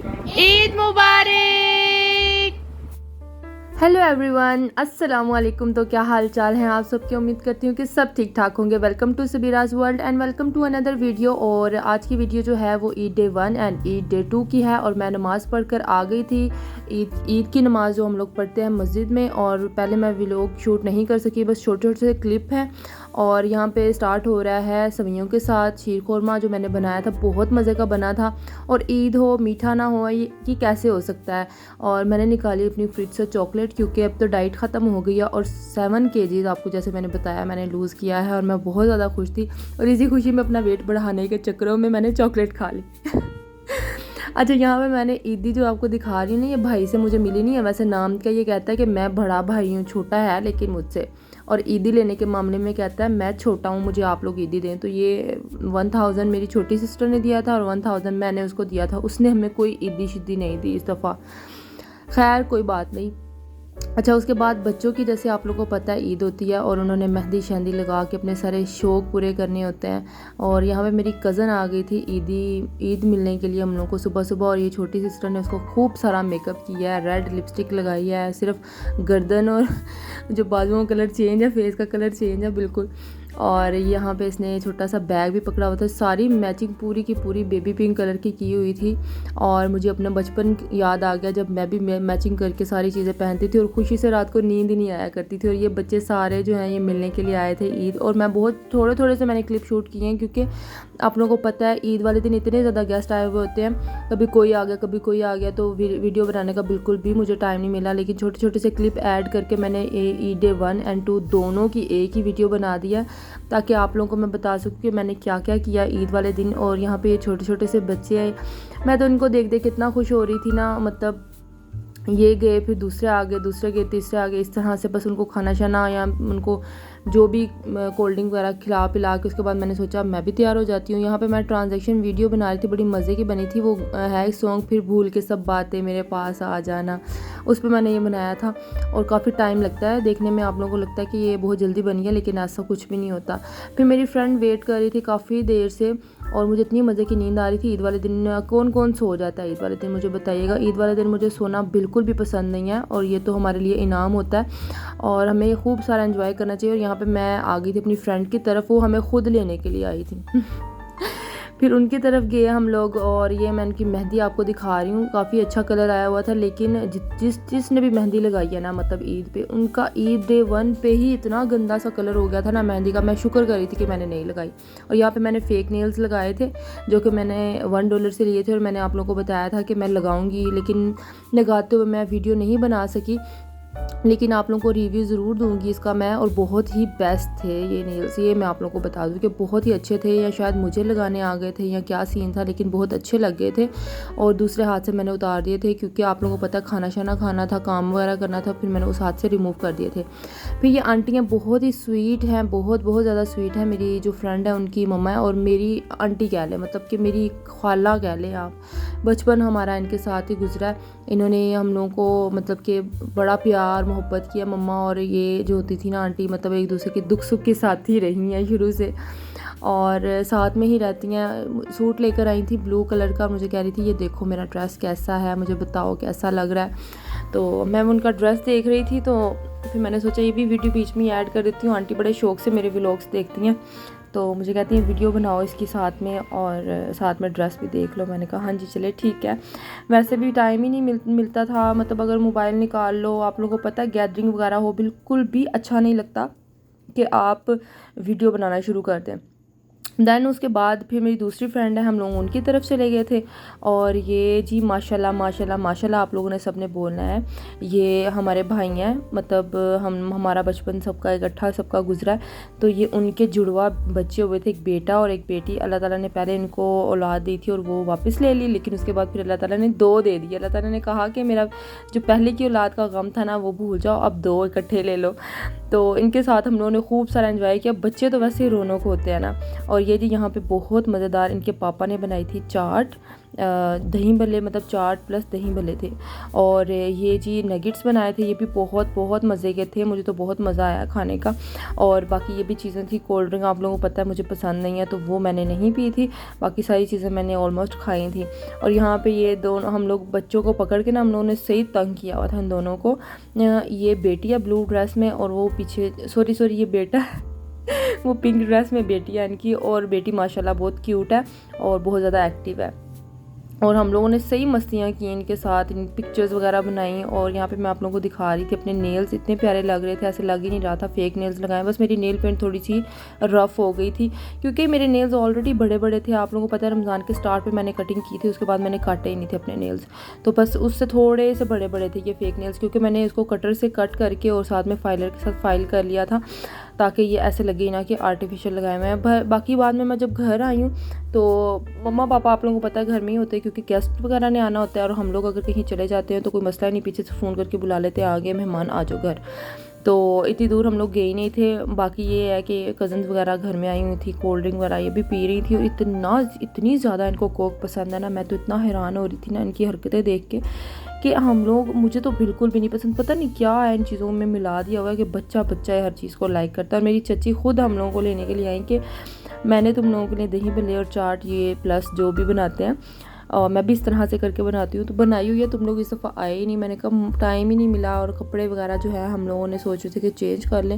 ईद मुबारक। Hello everyone, अस्सलाम वालेकुम। तो क्या हाल चाल हैं आप सबके? उम्मीद करती हूँ कि सब ठीक ठाक होंगे। Welcome to Sabiraj world and welcome to another video. और आज की वीडियो जो है वो ईद डे 1 एंड ईद डे 2 की है। और मैं नमाज़ पढ़कर आ गई थी। ईद की नमाज़ जो हम लोग पढ़ते हैं मस्जिद में, और पहले मैं व्लॉग शूट नहीं कर सकी, बस छोटे छोटे से क्लिप हैं। और यहाँ पे स्टार्ट हो रहा है सवियों के साथ शीर खोरमा जो मैंने बनाया था, बहुत मज़े का बना था। और ईद हो मीठा ना हो, ये कैसे हो सकता है। और मैंने निकाली अपनी फ्रिज से चॉकलेट, क्योंकि अब तो डाइट ख़त्म हो गई है। और 7 kg आपको जैसे मैंने बताया मैंने लूज़ किया है, और मैं बहुत ज़्यादा खुश थी। और इसी खुशी में अपना वेट बढ़ाने के चक्करों में मैंने चॉकलेट खा ली। अच्छा, यहाँ पे मैंने ईदी जो आपको दिखा रही हूँ ना, ये भाई से मुझे मिली नहीं है। वैसे नाम का ये कहता है कि मैं बड़ा भाई हूँ, छोटा है लेकिन मुझसे। और ईदी लेने के मामले में कहता है मैं छोटा हूँ, मुझे आप लोग ईदी दें। तो ये 1000 मेरी छोटी सिस्टर ने दिया था और 1000 मैंने उसको दिया था। उसने हमें कोई ईदी शिद्दी नहीं दी इस दफ़ा। खैर कोई बात नहीं। अच्छा, उसके बाद बच्चों की जैसे आप लोगों को पता है ईद होती है, और उन्होंने मेहंदी शहंदी लगा के अपने सारे शौक़ पूरे करने होते हैं। और यहाँ पे मेरी कज़न आ गई थी ईद मिलने के लिए हम लोग को सुबह सुबह। और ये छोटी सिस्टर ने उसको खूब सारा मेकअप किया है, रेड लिपस्टिक लगाई है, सिर्फ गर्दन और जो बाजुओं का कलर चेंज है, फेस का कलर चेंज है बिल्कुल। और यहाँ पे इसने छोटा सा बैग भी पकड़ा हुआ था। सारी मैचिंग पूरी की पूरी बेबी पिंक कलर की हुई थी। और मुझे अपना बचपन याद आ गया जब मैं भी मैचिंग करके सारी चीज़ें पहनती थी, और खुशी से रात को नींद ही नहीं आया करती थी। और ये बच्चे सारे जो हैं ये मिलने के लिए आए थे ईद। और मैं बहुत थोड़े थोड़े से मैंने क्लिप शूट किए हैं, क्योंकि आप लोगों को पता है ईद वाले दिन इतने ज़्यादा गेस्ट आए हुए होते हैं, कभी कोई आ गया कभी कोई आ गया, तो वीडियो बनाने का बिल्कुल भी मुझे टाइम नहीं मिला। लेकिन छोटे छोटे से क्लिप ऐड करके मैंने ईद डे 1 एंड 2 दोनों की एक ही वीडियो बना दिया, ताकि आप लोगों को मैं बता सकूँ कि मैंने क्या क्या किया ईद वाले दिन। और यहाँ पे ये छोटे छोटे से बच्चे आए, मैं तो इनको देख देख कितना खुश हो रही थी ना। मतलब ये गए, फिर दूसरे आ गए, दूसरे गए, तीसरे आ गए, इस तरह से बस उनको खाना शाना या उनको जो भी कोल्ड ड्रिंक वगैरह खिला पिला के उसके बाद मैंने सोचा मैं भी तैयार हो जाती हूँ। यहाँ पे मैं ट्रांजैक्शन वीडियो बना रही थी, बड़ी मज़े की बनी थी। वो है सॉन्ग फिर भूल के सब बातें मेरे पास आ जाना, उस पर मैंने ये बनाया था। और काफ़ी टाइम लगता है देखने में, आप लोगों को लगता है कि ये बहुत जल्दी बनी है, लेकिन ऐसा कुछ भी नहीं होता। फिर मेरी फ्रेंड वेट कर रही थी काफ़ी देर से, और मुझे इतनी मज़े की नींद आ रही थी। ईद वाले दिन कौन कौन सो जाता है ईद वाले दिन, मुझे बताइएगा। ईद वाले दिन मुझे सोना बिल्कुल भी पसंद नहीं है, और ये तो हमारे लिए इनाम होता है, और हमें खूब सारा एंजॉय करना चाहिए। और यहाँ पे मैं आ गई थी अपनी फ्रेंड की तरफ, वो हमें खुद लेने के लिए आई थी। फिर उनकी तरफ गए हम लोग। और ये मैं इनकी मेहंदी आपको दिखा रही हूँ, काफ़ी अच्छा कलर आया हुआ था। लेकिन जिसने भी मेहंदी लगाई है ना, मतलब ईद पे, उनका ईद डे 1 पे ही इतना गंदा सा कलर हो गया था ना मेहंदी का। मैं शुक्र कर रही थी कि मैंने नहीं लगाई। और यहाँ पे मैंने फ़ेक नेल्स लगाए थे, जो कि मैंने $1 से लिए थे। और मैंने आप लोगों को बताया था कि मैं लगाऊंगी, लेकिन लगाते हुए मैं वीडियो नहीं बना सकी। लेकिन आप लोगों को रिव्यू ज़रूर दूंगी इसका मैं। और बहुत ही बेस्ट थे ये नेल्स, ये मैं आप लोगों को बता दूं कि बहुत ही अच्छे थे, या शायद मुझे लगाने आ गए थे या क्या सीन था, लेकिन बहुत अच्छे लग गए थे। और दूसरे हाथ से मैंने उतार दिए थे, क्योंकि आप लोगों को पता है खाना शाना खाना था, काम वगैरह करना था, फिर मैंने उस हाथ से रिमूव कर दिए थे। फिर ये आंटियाँ बहुत ही स्वीट हैं, बहुत बहुत ज़्यादा स्वीट है। मेरी जो फ्रेंड है उनकी मम्मा है, और मेरी आंटी कह लें, मतलब कि मेरी खाला कह लें आप। बचपन हमारा इनके साथ ही गुजरा है। इन्होंने हम लोगों को मतलब कि बड़ा प्यार मोहब्बत किया। मम्मा और ये जो होती थी ना आंटी, मतलब एक दूसरे के दुख सुख के साथ ही रही हैं शुरू से, और साथ में ही रहती हैं। सूट लेकर आई थी ब्लू कलर का, मुझे कह रही थी ये देखो मेरा ड्रेस कैसा है, मुझे बताओ कैसा लग रहा है। तो मैं उनका ड्रेस देख रही थी, तो फिर मैंने सोचा ये भी वीडियो बीच में ऐड कर देती हूँ। आंटी बड़े शौक़ से मेरे व्लॉग्स देखती हैं, तो मुझे कहती हैं वीडियो बनाओ इसकी साथ में, और साथ में ड्रेस भी देख लो। मैंने कहा हाँ जी चले ठीक है। वैसे भी टाइम ही नहीं मिलता था, मतलब अगर मोबाइल निकाल लो, आप लोगों को पता है गैदरिंग वगैरह हो, बिल्कुल भी अच्छा नहीं लगता कि आप वीडियो बनाना शुरू कर दें। दैन उसके बाद फिर मेरी दूसरी फ्रेंड है, हम लोग उनकी तरफ चले गए थे। और ये जी माशाल्लाह माशाल्लाह माशाल्लाह आप लोगों ने सबने बोलना है, ये हमारे भाई हैं, मतलब हमारा बचपन सबका इकट्ठा सबका गुजरा है। तो ये उनके जुड़वा बच्चे हुए थे, एक बेटा और एक बेटी। अल्लाह ताला ने पहले इनको औलाद दी थी और वो वापस ले ली, लेकिन उसके बाद फिर अल्लाह ताला ने 2 दे दिए। अल्लाह ताला ने कहा कि मेरा जो पहले की औलाद का गम था ना वो भूल जाओ, अब 2 इकट्ठे ले लो। तो इनके साथ हम लोगों ने खूब सारा एंजॉय किया। बच्चे तो वैसे ही रौनक होते हैं ना। और और ये जी यहाँ पे बहुत मज़ेदार इनके पापा ने बनाई थी चाट, दही भल्ले, मतलब चाट प्लस दही भल्ले थे। और ये जी नगेट्स बनाए थे, ये भी बहुत बहुत मज़े के थे, मुझे तो बहुत मज़ा आया खाने का। और बाकी ये भी चीज़ें थी, कोल्ड ड्रिंक आप लोगों को पता है मुझे पसंद नहीं है, तो वो मैंने नहीं पी थी, बाकी सारी चीज़ें मैंने ऑलमोस्ट खाई थी। और यहाँ पे ये दोनों हम लोग बच्चों को पकड़ के ना हम लोगों ने सही तंग किया हुआ था इन दोनों को। ये बेटी है ब्लू ड्रेस में और वो पीछे सॉरी ये बेटा वो पिंक ड्रेस में बेटी है इनकी। और बेटी माशाल्लाह बहुत क्यूट है और बहुत ज़्यादा एक्टिव है। और हम लोगों ने सही मस्तियाँ की इनके साथ, इन पिक्चर्स वगैरह बनाई। और यहाँ पे मैं आप लोगों को दिखा रही थी अपने नेल्स, इतने प्यारे लग रहे थे, ऐसे लग ही नहीं रहा था फेक नेल्स लगाए। बस मेरी नेल पेंट थोड़ी सी रफ़ हो गई थी क्योंकि मेरे नेल्स ऑलरेडी बड़े बड़े थे। आप लोगों को पता है रमज़ान के स्टार्ट पे मैंने कटिंग की थी, उसके बाद मैंने काटे ही नहीं थे अपने नेल्स, तो बस उससे थोड़े से बड़े बड़े थे ये फेक नेल्स, क्योंकि मैंने इसको कटर से कट करके और साथ में फाइलर के साथ फाइल कर लिया था ताकि ये ऐसे लगे ना कि आर्टिफिशियल लगाए हुए हैं। बाकी बाद में मैं जब घर आई हूँ तो मम्मा पापा आप लोगों को पता है घर में ही होते हैं, क्योंकि गेस्ट वगैरह ने आना होता है। और हम लोग अगर कहीं चले जाते हैं तो कोई मसला नहीं, पीछे से फ़ोन करके बुला लेते हैं, आगे मेहमान आ जाओ घर। तो इतनी दूर हम लोग गए नहीं थे। बाकी ये है कि कज़न्स वगैरह घर में आई हुई थी, कोल्ड ड्रिंक वगैरह ये भी पी रही थी। और इतनी ज़्यादा इनको कोक पसंद है ना, मैं तो इतना हैरान हो रही थी ना इनकी हरकतें देख के कि मुझे तो बिल्कुल भी नहीं पसंद। पता नहीं क्या है इन चीज़ों में मिला दिया हुआ है कि बच्चा हर चीज़ को लाइक करता है। और मेरी चची खुद हम लोगों को लेने के लिए आई कि मैंने तुम लोगों के लिए दही भल्ले और चाट ये प्लस जो भी बनाते हैं और मैं भी इस तरह से करके बनाती हूँ, तो बनाई हुई है, तुम लोग इस दफ़ा आए ही नहीं। मैंने कहा टाइम ही नहीं मिला और कपड़े वगैरह जो है हम लोगों ने सोचे थे कि चेंज कर लें,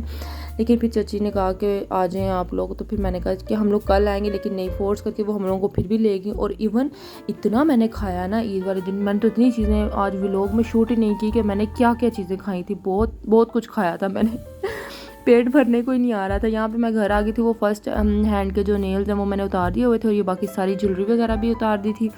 लेकिन फिर चची ने कहा कि आ जाएं आप लोग। तो फिर मैंने कहा कि हम लोग कल आएंगे, लेकिन नहीं फोर्स करके वो हम लोगों को फिर भी ले गई। और इवन इतना मैंने खाया ना ईद वाले दिन, मैंने तो इतनी चीज़ें आज व्लॉग में शूट ही नहीं की कि मैंने क्या क्या चीज़ें खाई थी, बहुत बहुत कुछ खाया था मैंने पेट भरने को ही नहीं आ रहा था। यहाँ पे मैं घर आ गई थी, वो फर्स्ट हैंड के जो नेल्स हैं वो मैंने उतार दिए हुए थे और ये बाकी सारी ज्वेलरी वगैरह भी उतार दी थी,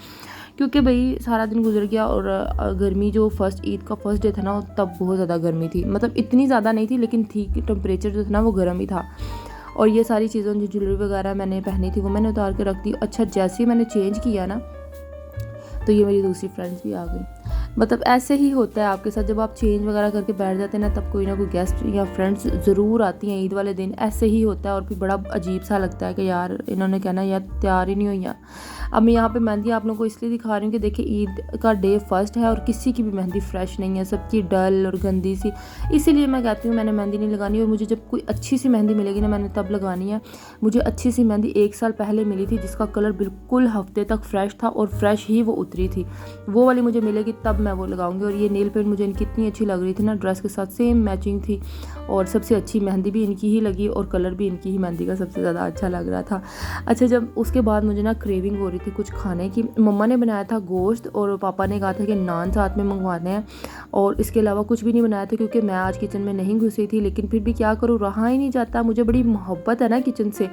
क्योंकि भाई सारा दिन गुजर गया। और गर्मी जो ईद का फर्स्ट डे था ना, तब बहुत ज़्यादा गर्मी थी, मतलब इतनी ज़्यादा नहीं थी लेकिन थी कि टेम्परेचर जो था ना वो गर्म ही था। और ये सारी चीज़ें जो ज्वेलरी वगैरह मैंने पहनी थी वो मैंने उतार के रख दी। अच्छा जैसे ही मैंने चेंज किया ना तो ये मेरी दूसरी फ्रेंड्स भी आ गई। मतलब ऐसे ही होता है आपके साथ, जब आप चेंज वगैरह करके बैठ जाते हैं ना, तब कोई ना कोई गेस्ट या फ्रेंड्स ज़रूर आती हैं ईद वाले दिन। ऐसे ही होता है और फिर बड़ा अजीब सा लगता है कि यार इन्होंने कहना यार तैयार ही नहीं हुई है। अब मैं यहाँ पे मेहंदी आप लोगों को इसलिए दिखा रही हूँ कि देखिए ईद का डे फर्स्ट है और किसी की भी मेहंदी फ्रेश नहीं है, सबकी डल और गंदी सी। इसीलिए मैं कहती हूँ मैंने मेहंदी नहीं लगानी, और मुझे जब कोई अच्छी सी मेहंदी मिलेगी ना मैंने तब लगानी है। मुझे अच्छी सी मेहंदी 1 साल पहले मिली थी जिसका कलर बिल्कुल हफ्ते तक फ्रेश था और फ्रेश ही वो उतरी थी, वो वाली मुझे मिलेगी तब मैं वो लगाऊंगी। और ये नेल पेंट मुझे इनकी इतनी अच्छी लग रही थी ना, ड्रेस के साथ सेम मैचिंग थी और सबसे अच्छी मेहंदी भी इनकी ही लगी और कलर भी इनकी ही मेहंदी का सबसे ज़्यादा अच्छा लग रहा था। अच्छा जब उसके बाद मुझे ना क्रेविंग हो रही थी कुछ खाने की, मम्मा ने बनाया था गोश्त और पापा ने कहा था कि नान साथ में मंगवाने हैं, और इसके अलावा कुछ भी नहीं बनाया था क्योंकि मैं आज किचन में नहीं घुसी थी। लेकिन फिर भी क्या करूँ, रहा ही नहीं जाता, मुझे बड़ी मोहब्बत है ना किचन से।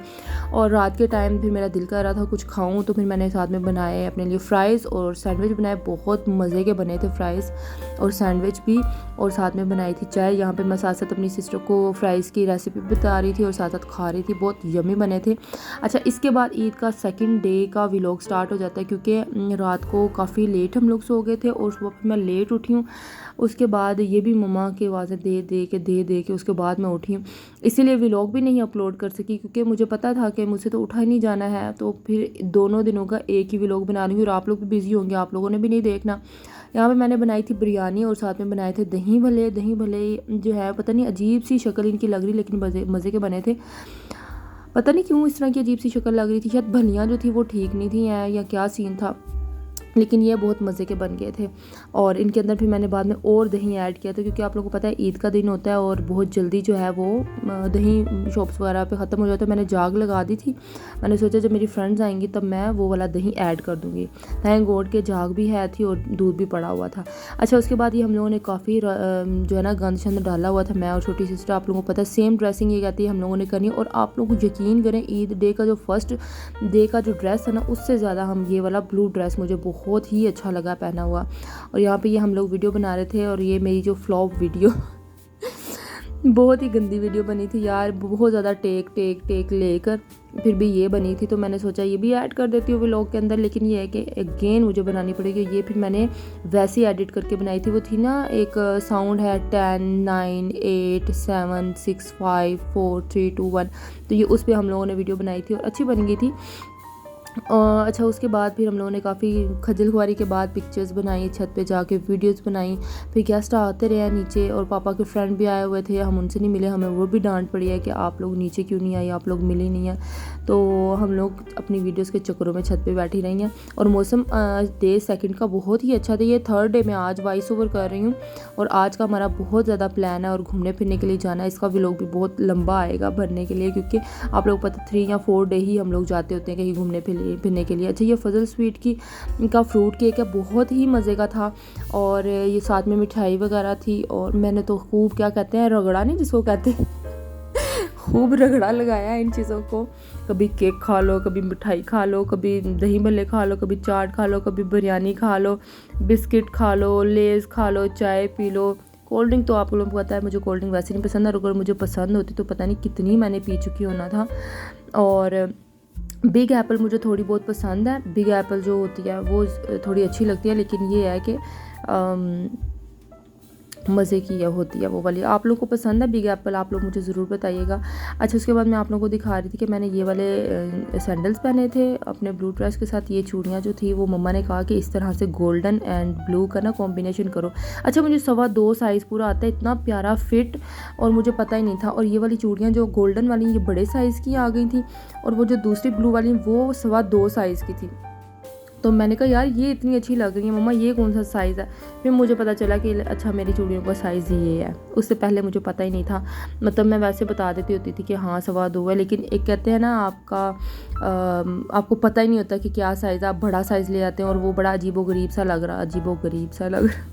और रात के टाइम फिर मेरा दिल कर रहा था कुछ खाऊं, तो फिर मैंने साथ में बनाए अपने लिए फ़्राइज़ और सैंडविच बनाए, बहुत मज़े के बने थे फ़्राइज़ और सैंडविच भी। और साथ में बनाई थी चाय। यहाँ पे मैं साथ साथ अपनी सिस्टर को फ़्राइज़ की रेसिपी बता रही थी और साथ साथ खा रही थी, बहुत यम्मी बने थे। अच्छा इसके बाद ईद का सेकंड डे का व्लॉग स्टार्ट हो जाता है, क्योंकि रात को काफ़ी लेट हम लोग सो गए थे और सुबह फिर मैं लेट उठी हूँ। उसके बाद ये भी मम्मा की आवाज़ें दे के उसके बाद मैं उठी हूँ, इसीलिए व्लॉग भी नहीं अपलोड कर सकी, क्योंकि मुझे पता था कि मुझसे तो उठा ही नहीं जाना है। तो फिर दोनों दिनों का एक ही व्लॉग बना रही हूँ और आप लोग भी बिज़ी होंगे, आप लोगों ने भी नहीं देखना। यहाँ पे मैंने बनाई थी बिरयानी और साथ में बनाए थे दही भल्ले। दही भल्ले जो है पता नहीं अजीब सी शक्ल इनकी लग रही, लेकिन मज़े के बने थे। पता नहीं क्यों इस तरह की अजीब सी शक्ल लग रही थी, शायद भलियाँ जो थी वो ठीक नहीं थी या क्या सीन था, लेकिन ये बहुत मज़े के बन गए थे। और इनके अंदर फिर मैंने बाद में और दही ऐड किया था, क्योंकि आप लोगों को पता है ईद का दिन होता है और बहुत जल्दी जो है वो दही शॉप्स वगैरह पे ख़त्म हो जाता है। मैंने जाग लगा दी थी, मैंने सोचा जब मेरी फ्रेंड्स आएंगी तब मैं वो वाला दही ऐड कर दूँगी। थैंक गॉड के जाग भी है थी और दूध भी पड़ा हुआ था। अच्छा उसके बाद ये हम लोगों ने काफ़ी जो है ना गंद शंद डाला हुआ था, मैं और छोटी सिस्टर। आप लोगों को पता है सेम ड्रेसिंग ये कहती है हम लोगों ने करनी। और आप लोग यकीन करें ईद डे का जो फर्स्ट डे का जो ड्रेस है ना, उससे ज़्यादा हम ये वाला ब्लू ड्रेस मुझे बहुत ही अच्छा लगा पहना हुआ। और यहाँ पे ये हम लोग वीडियो बना रहे थे और ये मेरी जो फ्लॉप वीडियो बहुत ही गंदी वीडियो बनी थी यार, बहुत ज़्यादा टेक लेकर फिर भी ये बनी थी तो मैंने सोचा ये भी ऐड कर देती हूँ व्लॉग के अंदर, लेकिन ये है कि अगेन मुझे बनानी पड़ेगी। ये फिर मैंने वैसे ही एडिट करके बनाई थी। वो थी ना एक साउंड है 10 9 8 7 6 5 4 3 2 1, तो ये उस पर हम लोगों ने वीडियो बनाई थी और अच्छी बन गई थी। अच्छा उसके बाद फिर हम लोगों ने काफ़ी खजल खुआरी के बाद पिक्चर्स बनाई, छत पे जाके वीडियोस बनाई। फिर गेस्ट आते रहे नीचे और पापा के फ्रेंड भी आए हुए थे, हम उनसे नहीं मिले, हमें वो भी डांट पड़ी है कि आप लोग नीचे क्यों नहीं आए, आप लोग मिले नहीं हैं। तो हम लोग अपनी वीडियोस के चक्करों में छत पे बैठी रही हैं। और मौसम डे सेकंड का बहुत ही अच्छा था। ये थर्ड डे मैं आज वॉइस ओवर कर रही हूँ और आज का हमारा बहुत ज़्यादा प्लान है और घूमने फिरने के लिए जाना है। इसका व्लॉग भी बहुत लंबा आएगा भरने के लिए, क्योंकि आप लोग पता 3 या 4 डे ही हम लोग जाते होते हैं कहीं घूमने फिरने के लिए। अच्छा ये फजल स्वीट का फ्रूट केक है, बहुत ही मज़े का था और ये साथ में मिठाई वगैरह थी। और मैंने तो खूब क्या कहते हैं रगड़ा नहीं जिसको कहते हैं खूब रगड़ा लगाया इन चीज़ों को। कभी केक खा लो, कभी मिठाई खा लो, कभी दही भल्ले खा लो, कभी चाट खा लो, कभी बिरयानी खा लो, बिस्किट खा लो, लेज़ खा लो, चाय पी लो। कोल्ड ड्रिंक तो आप लोगों को पता है मुझे कोल्ड ड्रिंक वैसे नहीं पसंद है, अगर मुझे पसंद होती तो पता नहीं कितनी मैंने पी चुकी होना था। और बिग एप्पल मुझे थोड़ी बहुत पसंद है। बिग एप्पल जो होती है वो थोड़ी अच्छी लगती है, लेकिन ये है कि मज़े की होती है वो वाली। आप लोगों को पसंद है बिग एप्पल, आप लोग मुझे ज़रूर बताइएगा। अच्छा उसके बाद मैं आप लोगों को दिखा रही थी कि मैंने ये वाले सैंडल्स पहने थे अपने ब्लू ड्रेस के साथ। ये चूड़ियाँ जो थी वो मम्मा ने कहा कि इस तरह से गोल्डन एंड ब्लू का ना कॉम्बिनेशन करो। अच्छा मुझे 2.25 साइज़ पूरा आता है, इतना प्यारा फिट और मुझे पता ही नहीं था। और ये वाली चूड़ियाँ जो गोल्डन वाली ये बड़े साइज़ की आ गई थी और वो जो दूसरी ब्लू वाली वो 2.25 साइज़ की थी। तो मैंने कहा यार ये इतनी अच्छी लग रही है मम्मा, ये कौन सा साइज़ है। फिर मुझे पता चला कि अच्छा मेरी चूड़ियों का साइज़ ये है। उससे पहले मुझे पता ही नहीं था, मतलब मैं वैसे बता देती होती थी कि हाँ 2.25 है, लेकिन एक कहते हैं ना आपको पता ही नहीं होता कि क्या साइज़ है। आप बड़ा साइज़ ले आते हैं और वो बड़ा अजीबो गरीब सा लग रहा।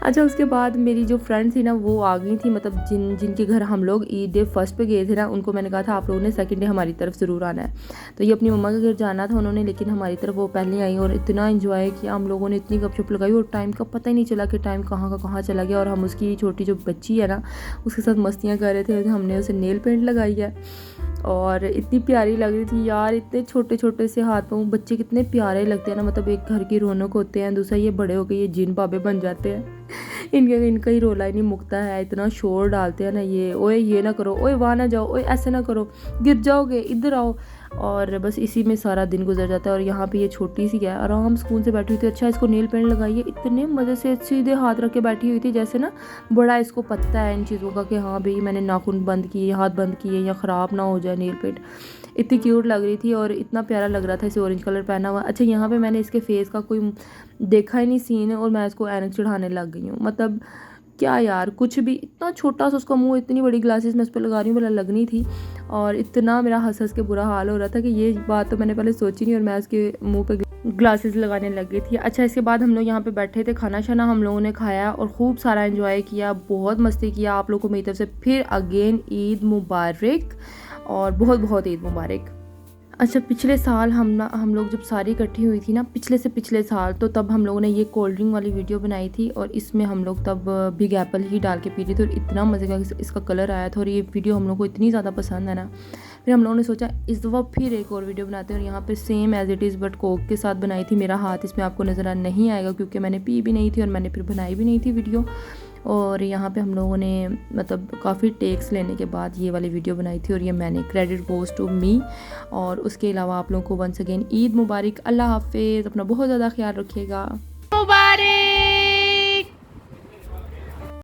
अच्छा उसके बाद मेरी जो फ्रेंड थी ना वो आ गई थी, मतलब जिनके घर हम लोग ईद डे फर्स्ट पे गए थे ना, उनको मैंने कहा था आप लोगों ने सेकंड डे हमारी तरफ ज़रूर आना है। तो ये अपनी मम्मा के घर जाना था उन्होंने, लेकिन हमारी तरफ वो पहले आई और इतना एंजॉय किया हम लोगों ने, इतनी गपशप लगाई और टाइम का पता ही नहीं चला कि टाइम कहाँ का कहाँ चला गया। और हम उसकी छोटी जो बच्ची है ना उसके साथ मस्तियाँ कर रहे थे, हमने उसे नेल पेंट लगाई है और इतनी प्यारी लग रही थी यार। इतने छोटे छोटे से हाथ पाँव बच्चे कितने प्यारे लगते हैं ना, मतलब एक घर की रौनक होते हैं। दूसरा ये बड़े होकर ये जिन बाबे बन जाते हैं इनका ही रोला ही नहीं मुकता है, इतना शोर डालते हैं ना ये, ओए ये ना करो, ओए वहाँ ना जाओ, ओए ऐसे ना करो, गिर जाओगे, इधर आओ। और बस इसी में सारा दिन गुजर जाता है। और यहाँ पे ये छोटी सी है आराम स्कूल से बैठी हुई थी। अच्छा इसको नेल पेंट लगाइए, इतने मज़े से सीधे हाथ रख के बैठी हुई थी जैसे ना बड़ा इसको पता है इन चीज़ों का कि हाँ भाई मैंने नाखून बंद किए, हाथ बंद किए या ख़राब ना हो जाए नेल पेंट। इतनी क्यूट लग रही थी और इतना प्यारा लग रहा था इसे ऑरेंज कलर पहना हुआ। अच्छा यहाँ पे मैंने इसके फेस का कोई देखा ही नहीं सीन है और मैं इसको ऐनक चढ़ाने लग गई हूँ। मतलब क्या यार, कुछ भी इतना छोटा सा उसका मुंह, इतनी बड़ी ग्लासेस मैं उस पर लगा रही हूँ, भला लगनी थी। और इतना मेरा हंस के बुरा हाल हो रहा था कि ये बात तो मैंने पहले सोची नहीं और मैं उसके मुंह पे ग्लासेस लगाने लग गई थी। अच्छा इसके बाद हम लोग यहाँ पे बैठे थे, खाना शाना हम लोगों ने खाया और खूब सारा एंजॉय किया, बहुत मस्ती किया। आप लोगों को मेरी तरफ से फिर अगेन ईद मुबारक और बहुत बहुत ईद मुबारक। अच्छा पिछले साल हम लोग जब सारी इकट्ठी हुई थी ना, पिछले से पिछले साल, तो तब हम लोगों ने ये कोल्ड ड्रिंक वाली वीडियो बनाई थी और इसमें हम लोग तब बिग एप्पल ही डाल के पी रहे थे और इतना मज़े का इसका कलर आया था और ये वीडियो हम लोग को इतनी ज़्यादा पसंद है ना, फिर हम लोगों ने सोचा इस दफ़ा फिर एक और वीडियो बनाते हैं। और यहाँ पे same as it is but Coke के साथ बनाई थी। मेरा हाथ इसमें आपको नज़र नहीं आएगा क्योंकि मैंने पी भी नहीं थी और मैंने फिर बनाई भी नहीं थी वीडियो। और यहाँ पे हम लोगों ने मतलब काफ़ी टेक्स लेने के बाद ये वाली वीडियो बनाई थी और ये मैंने, क्रेडिट गोज़ टू मी। और उसके अलावा आप लोगों को वंस अगेन ईद मुबारक, अल्लाह हाफिज़, अपना बहुत ज़्यादा ख्याल रखिएगा, मुबारक।